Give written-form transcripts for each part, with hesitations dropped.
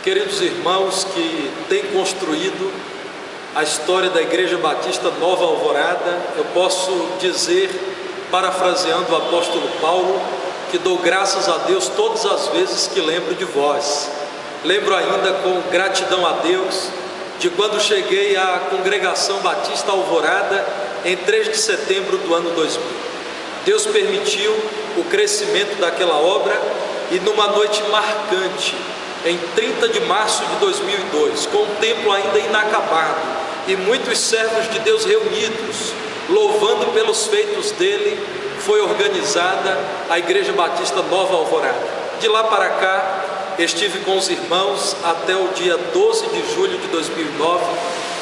queridos irmãos que têm construído a história da Igreja Batista Nova Alvorada, eu posso dizer, parafraseando o apóstolo Paulo, que dou graças a Deus todas as vezes que lembro de vós. Lembro ainda com gratidão a Deus de quando cheguei à Congregação Batista Alvorada em 3 de setembro do ano 2000. Deus permitiu o crescimento daquela obra e numa noite marcante, em 30 de março de 2002, com o templo ainda inacabado e muitos servos de Deus reunidos, louvando pelos feitos dele, foi organizada a Igreja Batista Nova Alvorada. De lá para cá, estive com os irmãos até o dia 12 de julho de 2009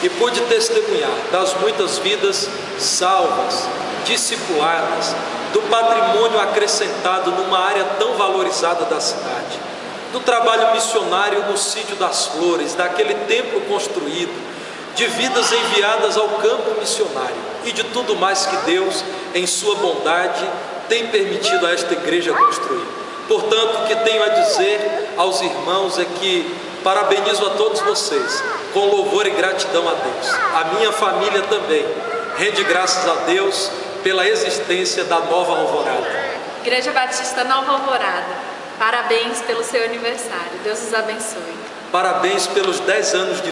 e pude testemunhar das muitas vidas salvas, discipuladas, do patrimônio acrescentado numa área tão valorizada da cidade, do trabalho missionário no Sítio das Flores, daquele templo construído, de vidas enviadas ao campo missionário e de tudo mais que Deus, em sua bondade, tem permitido a esta igreja construir. Portanto, o que tenho a dizer aos irmãos é que parabenizo a todos vocês, com louvor e gratidão a Deus. A minha família também rende graças a Deus pela existência da Nova Alvorada. Igreja Batista Nova Alvorada, parabéns pelo seu aniversário. Deus os abençoe. Parabéns pelos 10 anos de